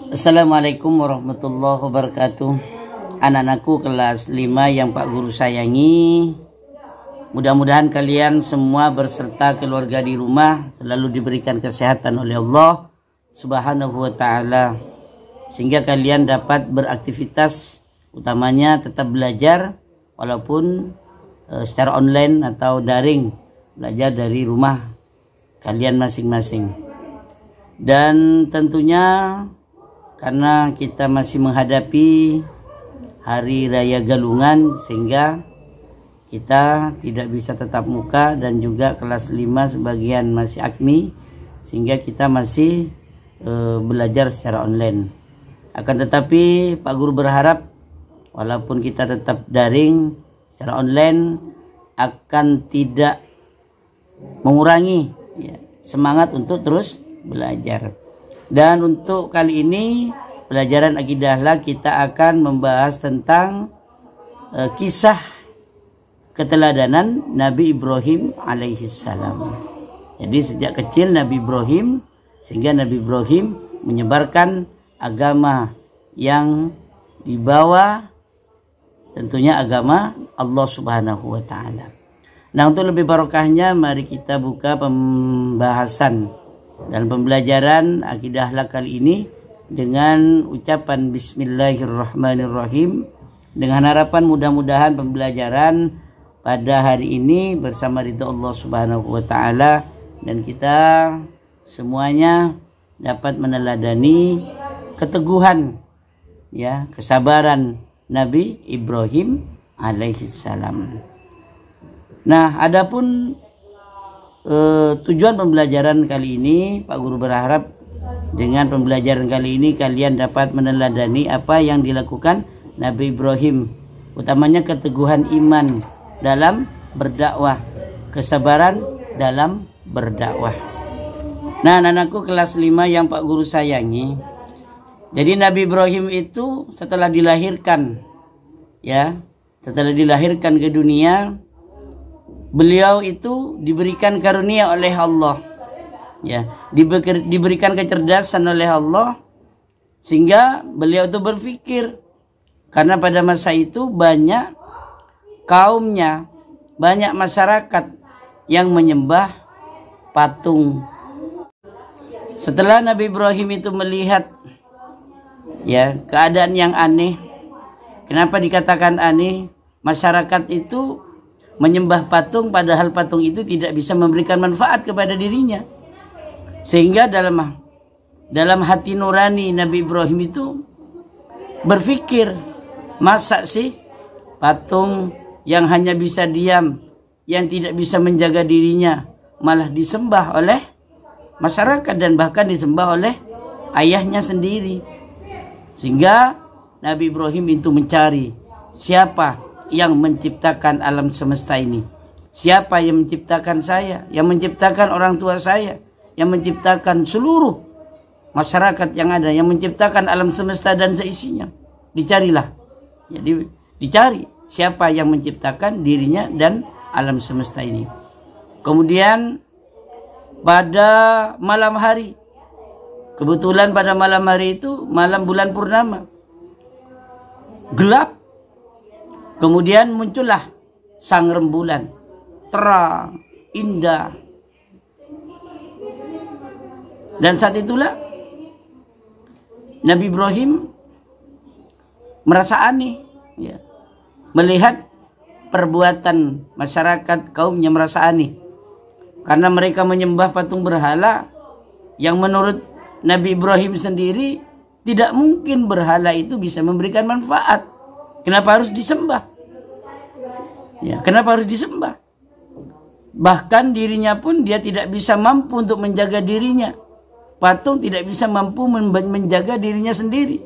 Assalamualaikum warahmatullahi wabarakatuh. Anak-anakku kelas 5 yang Pak Guru sayangi, mudah-mudahan kalian semua berserta keluarga di rumah selalu diberikan kesehatan oleh Allah Subhanahu wa ta'ala, sehingga kalian dapat beraktivitas, utamanya tetap belajar walaupun secara online atau daring, belajar dari rumah kalian masing-masing. Dan tentunya karena kita masih menghadapi Hari Raya Galungan, sehingga kita tidak bisa tatap muka, dan juga kelas 5 sebagian masih akmi, sehingga kita masih belajar secara online. Akan tetapi Pak Guru berharap walaupun kita tetap daring secara online akan tidak mengurangi semangat untuk terus belajar. Dan untuk kali ini pelajaran akidah akhlak kita akan membahas tentang kisah keteladanan Nabi Ibrahim alaihissalam. Jadi sejak kecil Nabi Ibrahim, sehingga Nabi Ibrahim menyebarkan agama yang dibawa tentunya agama Allah Subhanahu wa ta'ala. Nah, untuk lebih barokahnya mari kita buka pembahasan dalam pembelajaran akidah akhlak kali ini dengan ucapan Bismillahirrahmanirrahim, dengan harapan mudah-mudahan pembelajaran pada hari ini bersama ridha Allah Subhanahu wa ta'ala, dan kita semuanya dapat meneladani keteguhan kesabaran Nabi Ibrahim alaihissalam. Nah, adapun tujuan pembelajaran kali ini, Pak Guru berharap dengan pembelajaran kali ini kalian dapat meneladani apa yang dilakukan Nabi Ibrahim, utamanya keteguhan iman dalam berdakwah, kesabaran dalam berdakwah. Nah, anak-anakku kelas 5 yang Pak Guru sayangi, jadi Nabi Ibrahim itu setelah dilahirkan ke dunia, beliau itu diberikan karunia oleh Allah, diberikan kecerdasan oleh Allah, sehingga beliau itu berpikir, karena pada masa itu banyak kaumnya, banyak masyarakat yang menyembah patung. Setelah Nabi Ibrahim itu melihat keadaan yang aneh. Kenapa dikatakan aneh? Masyarakat itu menyembah patung, padahal patung itu tidak bisa memberikan manfaat kepada dirinya. Sehingga dalam hati nurani Nabi Ibrahim itu berpikir, masa sih patung yang hanya bisa diam, yang tidak bisa menjaga dirinya, malah disembah oleh masyarakat dan bahkan disembah oleh ayahnya sendiri. Sehingga Nabi Ibrahim itu mencari siapa yang menciptakan alam semesta ini, siapa yang menciptakan saya, yang menciptakan orang tua saya, yang menciptakan seluruh masyarakat yang ada, yang menciptakan alam semesta dan seisinya. Dicarilah, jadi dicari siapa yang menciptakan dirinya dan alam semesta ini. Kemudian pada malam hari, kebetulan pada malam hari itu malam bulan purnama, gelap. Kemudian muncullah sang rembulan, terang, indah. Dan saat itulah Nabi Ibrahim merasa aneh, melihat perbuatan masyarakat kaumnya, merasa aneh. Karena mereka menyembah patung berhala yang menurut Nabi Ibrahim sendiri tidak mungkin berhala itu bisa memberikan manfaat. Kenapa harus disembah? Kenapa harus disembah? Bahkan dirinya pun dia tidak bisa mampu untuk menjaga dirinya. Patung tidak bisa mampu menjaga dirinya sendiri,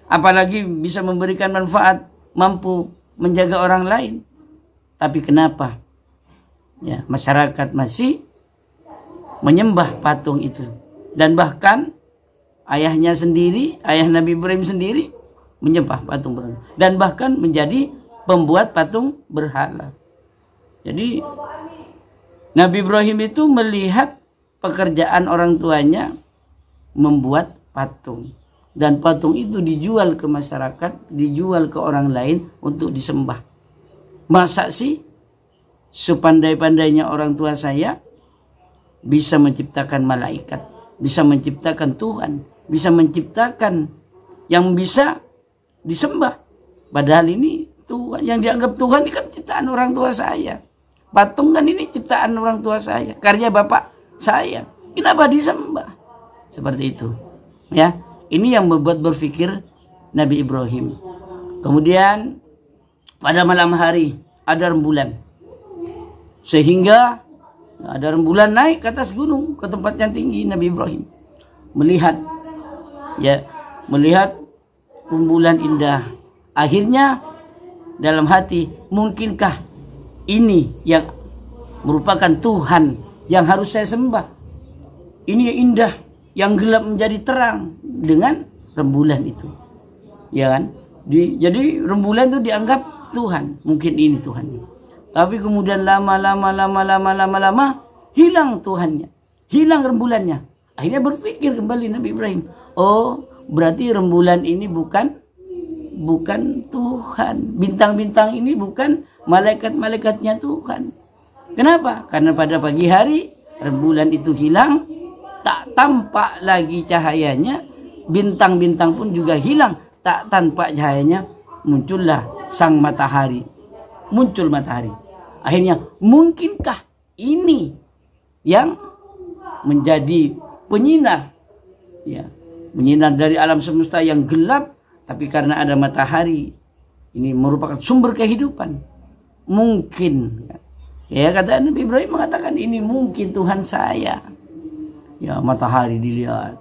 apalagi bisa memberikan manfaat, mampu menjaga orang lain. Tapi kenapa masyarakat masih menyembah patung itu? Dan bahkan ayahnya sendiri, ayah Nabi Ibrahim sendiri menyembah patung berhala, dan bahkan menjadi pembuat patung berhala. Jadi Nabi Ibrahim itu melihat pekerjaan orang tuanya membuat patung. dan patung itu dijual ke masyarakat, dijual ke orang lain untuk disembah. Masa sih sepandai-pandainya orang tua saya bisa menciptakan malaikat, bisa menciptakan Tuhan, bisa menciptakan yang bisa disembah. Padahal ini Tuhan yang dianggap Tuhan ini kan ciptaan orang tua saya. Patung kan ini ciptaan orang tua saya, karya bapak saya. Kenapa disembah? Seperti itu. Ya, ini yang membuat berpikir Nabi Ibrahim. Kemudian pada malam hari ada rembulan. Sehingga ada rembulan naik ke atas gunung, ke tempat yang tinggi. Nabi Ibrahim melihat rembulan indah. Akhirnya dalam hati, mungkinkah ini yang merupakan Tuhan yang harus saya sembah? Ini yang indah, yang gelap menjadi terang dengan rembulan itu. Ya kan? Jadi rembulan itu dianggap Tuhan. Mungkin ini Tuhannya. Tapi kemudian lama hilang Tuhannya. Hilang rembulannya. Akhirnya berpikir kembali Nabi Ibrahim. Oh, berarti rembulan ini bukan Tuhan. Bintang-bintang ini bukan malaikat-malaikatnya Tuhan. Kenapa? Karena pada pagi hari rembulan itu hilang, tak tampak lagi cahayanya, bintang-bintang pun juga hilang, tak tampak cahayanya. Muncullah sang matahari. Muncul matahari. Akhirnya, mungkinkah ini yang menjadi penyinar? Ya, menyinar dari alam semesta yang gelap, tapi karena ada matahari, ini merupakan sumber kehidupan. Mungkin, ya kata Nabi Ibrahim mengatakan ini mungkin Tuhan saya. Ya, matahari dilihat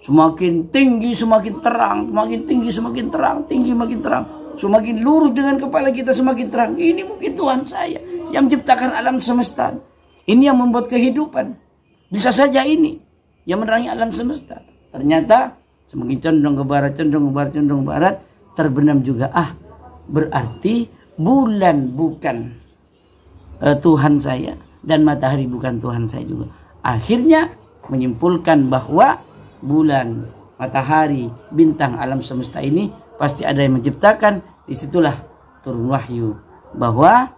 semakin tinggi semakin terang, semakin tinggi semakin terang, tinggi makin terang, semakin lurus dengan kepala kita semakin terang. Ini mungkin Tuhan saya yang menciptakan alam semesta. Ini yang membuat kehidupan. Bisa saja ini yang menerangi alam semesta. Ternyata semakin condong ke barat, condong ke barat, condong ke barat, terbenam juga. Berarti bulan bukan Tuhan saya dan matahari bukan Tuhan saya juga. Akhirnya menyimpulkan bahwa bulan, matahari, bintang alam semesta ini pasti ada yang menciptakan. Disitulah turun wahyu bahwa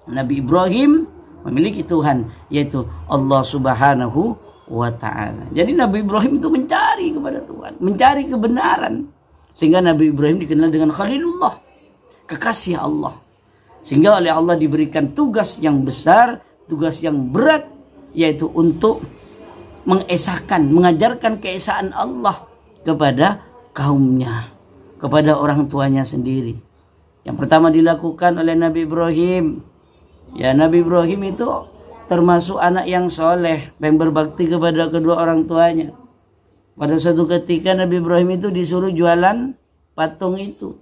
Nabi Ibrahim memiliki Tuhan, yaitu Allah Subhanahu wa ta'ala. Jadi Nabi Ibrahim itu mencari kepada Tuhan, mencari kebenaran. Sehingga Nabi Ibrahim dikenal dengan Khalilullah, kekasih Allah. Sehingga oleh Allah diberikan tugas yang besar, tugas yang berat, yaitu untuk mengesahkan, mengajarkan keesaan Allah kepada kaumnya, kepada orang tuanya sendiri. Yang pertama dilakukan oleh Nabi Ibrahim, ya Nabi Ibrahim itu termasuk anak yang soleh, yang berbakti kepada kedua orang tuanya. Pada suatu ketika Nabi Ibrahim itu disuruh jualan patung itu,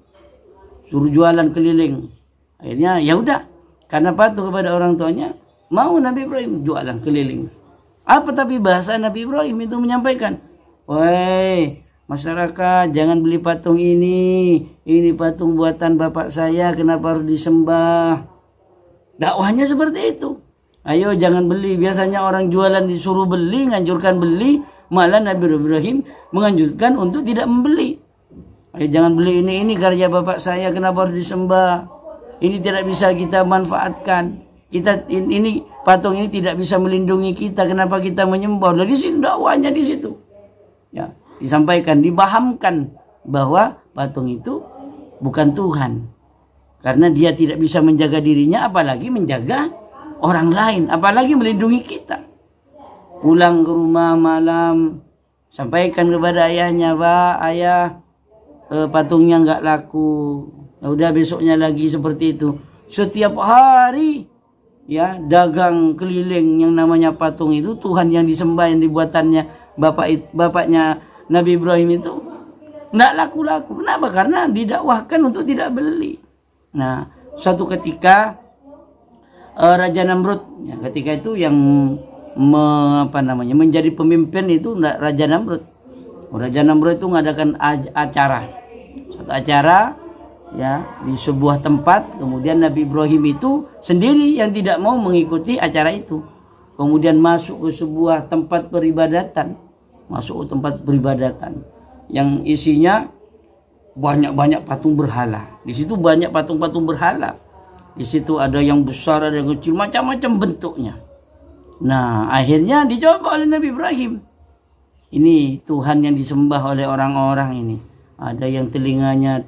suruh jualan keliling. Akhirnya ya udah, karena patuh kepada orang tuanya, mau Nabi Ibrahim jualan keliling. Apa tapi bahasa Nabi Ibrahim itu menyampaikan, "Woi, masyarakat jangan beli patung ini patung buatan bapak saya, kenapa harus disembah?" Dakwahnya seperti itu. Ayo jangan beli. Biasanya orang jualan disuruh beli, nganjurkan beli, malah Nabi Ibrahim menganjurkan untuk tidak membeli. Ayo jangan beli ini karya bapak saya, kenapa harus disembah? Ini tidak bisa kita manfaatkan. Ini patung ini tidak bisa melindungi kita. Kenapa kita menyembah? Dari sini dakwahnya di situ. Ya, disampaikan, dipahamkan bahwa patung itu bukan Tuhan. Karena dia tidak bisa menjaga dirinya, apalagi menjaga orang lain, apalagi melindungi kita. Pulang ke rumah malam, sampaikan kepada ayahnya, "Pak, ayah, patungnya nggak laku." Ya udah, besoknya lagi seperti itu. Setiap hari ya dagang keliling yang namanya patung itu, Tuhan yang disembah, yang dibuatannya bapaknya Nabi Ibrahim itu nggak laku-laku. Kenapa? Karena didakwahkan untuk tidak beli. Nah, suatu ketika Raja Namrud, ya, ketika itu yang menjadi pemimpin itu Raja Namrud. Raja Namrud itu mengadakan acara, suatu acara ya di sebuah tempat. Kemudian Nabi Ibrahim itu sendiri yang tidak mau mengikuti acara itu. Kemudian masuk ke sebuah tempat peribadatan, yang isinya banyak-banyak patung berhala. Di situ banyak patung-patung berhala. Di situ ada yang besar, ada yang kecil, macam-macam bentuknya. Nah, akhirnya dicoba oleh Nabi Ibrahim. Ini Tuhan yang disembah oleh orang-orang ini. Ada yang telinganya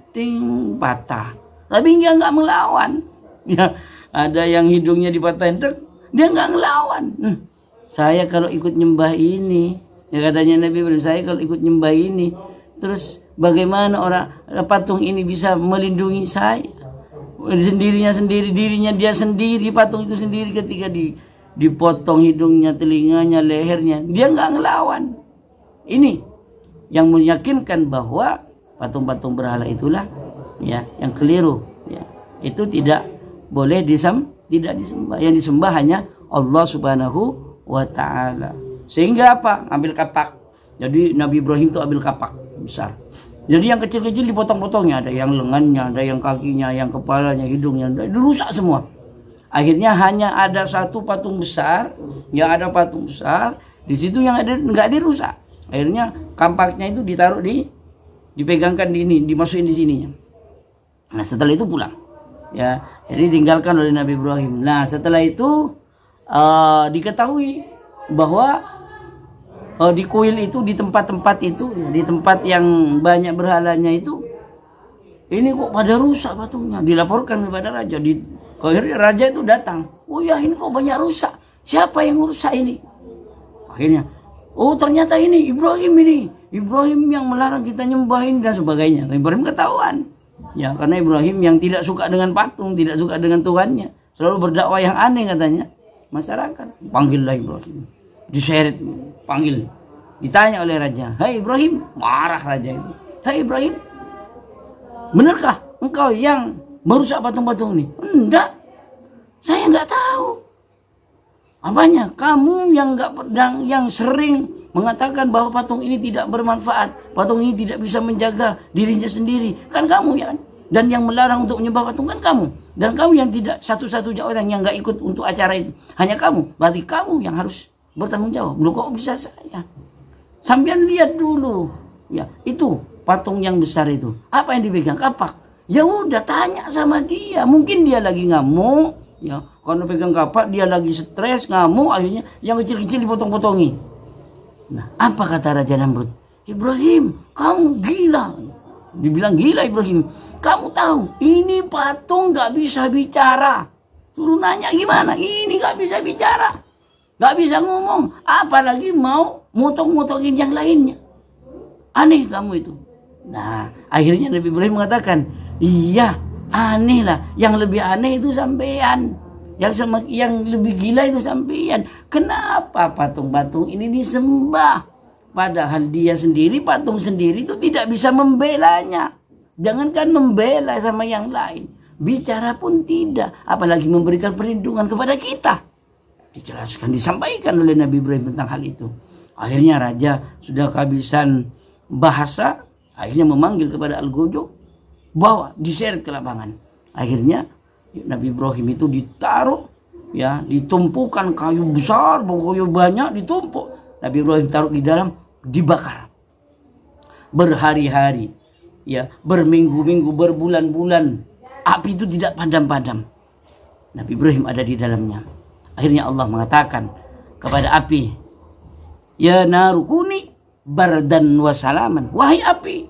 patah, tapi dia nggak melawan. Ya, ada yang hidungnya dipatahin, dia nggak ngelawan. Saya kalau ikut nyembah ini, ya katanya Nabi Ibrahim, saya kalau ikut nyembah ini, terus bagaimana orang patung ini bisa melindungi saya? Dirinya dia sendiri, patung itu sendiri ketika dipotong hidungnya, telinganya, lehernya, dia nggak ngelawan. Ini yang meyakinkan bahwa patung-patung berhala itulah ya yang keliru. Ya, itu tidak boleh tidak disembah. Yang disembah hanya Allah Subhanahu wa Ta'ala. Sehingga apa? Ambil kapak. Jadi Nabi Ibrahim itu ambil kapak besar. Jadi yang kecil-kecil dipotong-potongnya, ada yang lengannya, ada yang kakinya, yang kepalanya, hidungnya, dirusak semua. Akhirnya hanya ada satu patung besar, yang ada patung besar, di situ yang ada nggak dirusak. Akhirnya kampaknya itu ditaruh dipegangkan di ini, dimasukin di sininya. Nah setelah itu pulang, ya, jadi tinggalkan oleh Nabi Ibrahim. Nah setelah itu diketahui bahwa di kuil itu, di tempat-tempat itu, di tempat yang banyak berhalanya itu, ini kok pada rusak patungnya. Dilaporkan kepada raja. Akhirnya raja itu datang. Oh ya, ini kok banyak rusak. Siapa yang rusak ini? Akhirnya, oh ternyata ini Ibrahim ini. Ibrahim yang melarang kita nyembahin dan sebagainya. Ibrahim ketahuan. Ya, karena Ibrahim yang tidak suka dengan patung, tidak suka dengan Tuhannya. Selalu berdakwah yang aneh katanya. Masyarakat, panggillah Ibrahim. Diseret, panggil, ditanya oleh raja. Hai Ibrahim, marah raja itu. Hai Ibrahim, benarkah engkau yang merusak patung-patung ini? Enggak, saya nggak tahu. Apanya? Kamu yang sering mengatakan bahwa patung ini tidak bermanfaat, patung ini tidak bisa menjaga dirinya sendiri. Kan kamu ya? Dan yang melarang untuk menyembah patung kan kamu. Dan kamu yang tidak satu-satunya orang yang nggak ikut untuk acara itu. Hanya kamu. Berarti kamu yang harus bertanggung jawab. Loh kok bisa saya? Sampean lihat dulu. Ya, itu patung yang besar itu. Apa yang dipegang? Kapak. Ya udah tanya sama dia. Mungkin dia lagi ngamuk. Ya, karena pegang kapak dia lagi stres, ngamuk, akhirnya yang kecil-kecil dipotong-potongi. Nah, apa kata Raja Namrud? Ibrahim, kamu gila. Dibilang gila Ibrahim. Kamu tahu, ini patung gak bisa bicara. Suruh nanya gimana? Ini gak bisa bicara. Gak bisa ngomong, apalagi mau motong-motongin yang lainnya. Aneh kamu itu. Nah, akhirnya Nabi Ibrahim mengatakan, iya, aneh lah. Yang lebih aneh itu sampean. Yang lebih gila itu sampean. Kenapa patung-patung ini disembah? Padahal dia sendiri, patung sendiri itu tidak bisa membelanya. Jangankan membela sama yang lain. Bicara pun tidak. Apalagi memberikan perlindungan kepada kita. Dijelaskan, disampaikan oleh Nabi Ibrahim tentang hal itu. Akhirnya raja sudah kehabisan bahasa, akhirnya memanggil kepada Al-Gojo, bawa diseret ke lapangan. Akhirnya Nabi Ibrahim itu ditaruh, ya, ditumpukan kayu besar, kayu banyak ditumpuk. Nabi Ibrahim taruh di dalam, dibakar berhari-hari, ya, berminggu-minggu, berbulan-bulan, api itu tidak padam-padam. Nabi Ibrahim ada di dalamnya. Akhirnya Allah mengatakan kepada api, ya narukuni bardan wa salaman. Wahai api,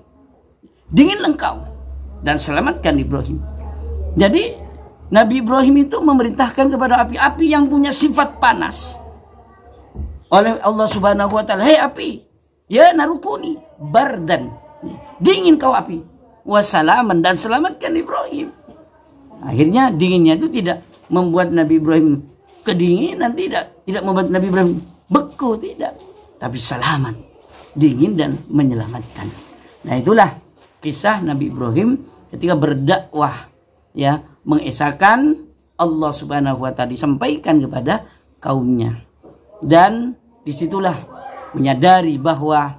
dinginlah engkau dan selamatkan Ibrahim. Jadi Nabi Ibrahim itu memerintahkan kepada api-api yang punya sifat panas oleh Allah Subhanahu wa Ta'ala. Hei api, ya narukuni bardan, dingin kau api, wa salaman, dan selamatkan Ibrahim. Akhirnya dinginnya itu tidak membuat Nabi Ibrahim kedinginan, tidak membuat Nabi Ibrahim beku, tidak, tapi selamat, dingin dan menyelamatkan. Nah, itulah kisah Nabi Ibrahim ketika berdakwah, ya, mengesahkan Allah Subhanahu wa Ta'ala, disampaikan kepada kaumnya. Dan disitulah menyadari bahwa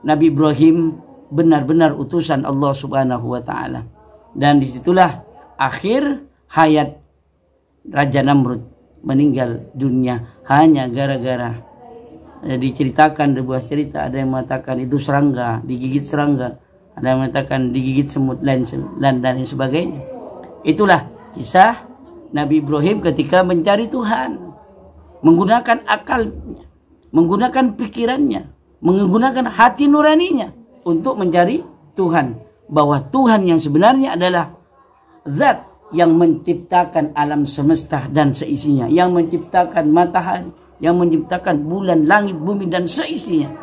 Nabi Ibrahim benar-benar utusan Allah Subhanahu wa Ta'ala. Dan disitulah akhir hayat Raja Namrud meninggal dunia hanya gara-gara diceritakan sebuah cerita, ada yang mengatakan itu serangga, digigit serangga, ada yang mengatakan digigit semut dan lain sebagainya. Itulah kisah Nabi Ibrahim ketika mencari Tuhan, menggunakan akalnya, menggunakan pikirannya, menggunakan hati nuraninya untuk mencari Tuhan, bahwa Tuhan yang sebenarnya adalah zat yang menciptakan alam semesta dan seisinya, yang menciptakan matahari, yang menciptakan bulan, langit, bumi dan seisinya,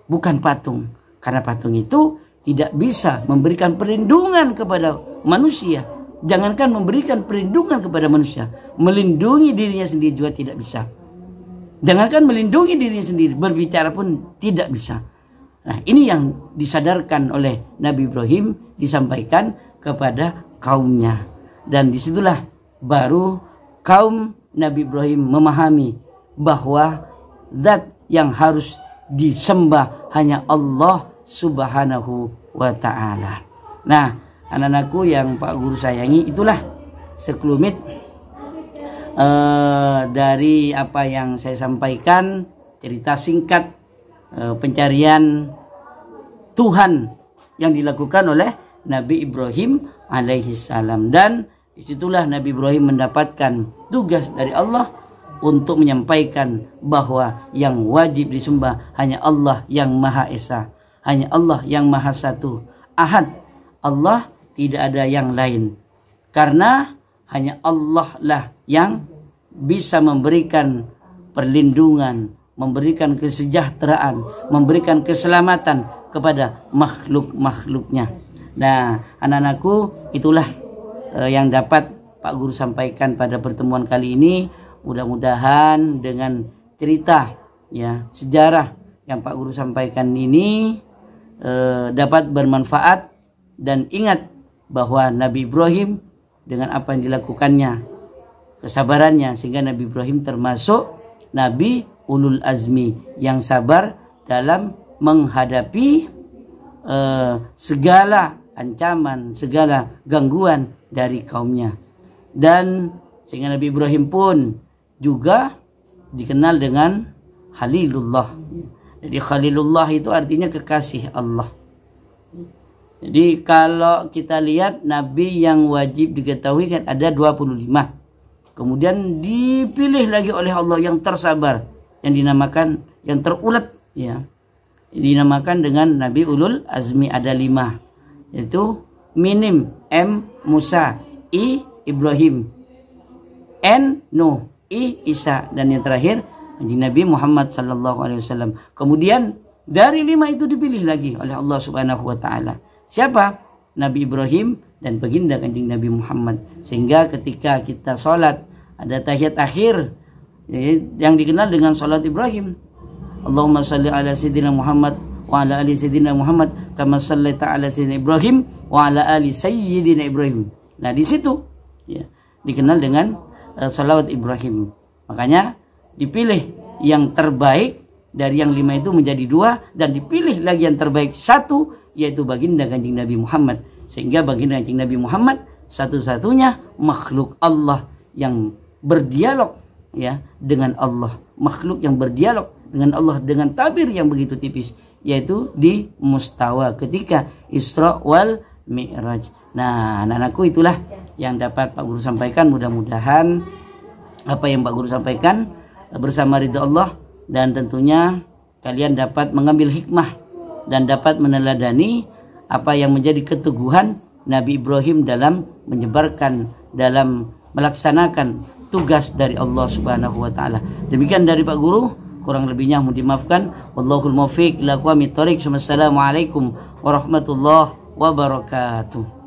bukan patung. Karena patung itu tidak bisa memberikan perlindungan kepada manusia. Jangankan memberikan perlindungan kepada manusia, melindungi dirinya sendiri juga tidak bisa. Jangankan melindungi dirinya sendiri, berbicara pun tidak bisa. Nah, ini yang disadarkan oleh Nabi Ibrahim, disampaikan kepada kaumnya. Dan disitulah baru kaum Nabi Ibrahim memahami bahwa zat yang harus disembah hanya Allah Subhanahu wa ta'ala. Nah, anak-anakku yang Pak Guru sayangi, itulah sekelumit dari apa yang saya sampaikan, cerita singkat pencarian Tuhan yang dilakukan oleh Nabi Ibrahim alaihissalam. Dan disitulah Nabi Ibrahim mendapatkan tugas dari Allah untuk menyampaikan bahwa yang wajib disembah hanya Allah yang Maha Esa, hanya Allah yang Maha Satu, Ahad. Allah, tidak ada yang lain. Karena hanya Allah lah yang bisa memberikan perlindungan, memberikan kesejahteraan, memberikan keselamatan kepada makhluk-makhluknya. Nah, anak-anakku, itulah yang dapat Pak Guru sampaikan pada pertemuan kali ini. Mudah-mudahan dengan cerita ya sejarah yang Pak Guru sampaikan ini dapat bermanfaat, dan ingat bahwa Nabi Ibrahim dengan apa yang dilakukannya, kesabarannya, sehingga Nabi Ibrahim termasuk Nabi Ulul Azmi yang sabar dalam menghadapi segala ancaman, segala gangguan dari kaumnya. Dan sehingga Nabi Ibrahim pun juga dikenal dengan Khalilullah. Jadi Khalilullah itu artinya kekasih Allah. Jadi kalau kita lihat Nabi yang wajib diketahui kan ada 25. Kemudian dipilih lagi oleh Allah yang tersabar, yang dinamakan, yang terulat ya, dinamakan dengan Nabi Ulul Azmi, ada 5, yaitu Minim, M Musa, I Ibrahim, N Nuh, I Isa, dan yang terakhir Nabi Muhammad sallallahu alaihi wasallam. Kemudian dari 5 itu dipilih lagi oleh Allah Subhanahu wa taala. Siapa? Nabi Ibrahim dan baginda Kanjeng Nabi Muhammad. Sehingga ketika kita sholat ada tahiyat akhir yang dikenal dengan sholat Ibrahim. Allahumma salli ala sayyidina Muhammad wa ala ali sayyidina Muhammad kama sallaita ala sayyidina Ibrahim wa ala ali sayyidina Ibrahim. Nah, di situ ya dikenal dengan salawat Ibrahim. Makanya dipilih yang terbaik dari yang 5 itu menjadi 2, dan dipilih lagi yang terbaik 1, yaitu baginda Kanjeng Nabi Muhammad. Sehingga baginda Kanjeng Nabi Muhammad satu-satunya makhluk Allah yang berdialog ya dengan Allah, makhluk yang berdialog dengan Allah dengan tabir yang begitu tipis, yaitu di mustawa ketika Isra wal Mi'raj. Nah, anak-anakku, itulah yang dapat Pak Guru sampaikan. Mudah-mudahan apa yang Pak Guru sampaikan bersama ridha Allah, dan tentunya kalian dapat mengambil hikmah dan dapat meneladani apa yang menjadi keteguhan Nabi Ibrahim dalam menyebarkan, dalam melaksanakan tugas dari Allah Subhanahu wa taala. Demikian dari Pak Guru, kurang lebihnya mohon dimaafkan. Wallahul muwaffiq ila aqwamit thoriq. Wassalamualaikum warahmatullahi wabarakatuh.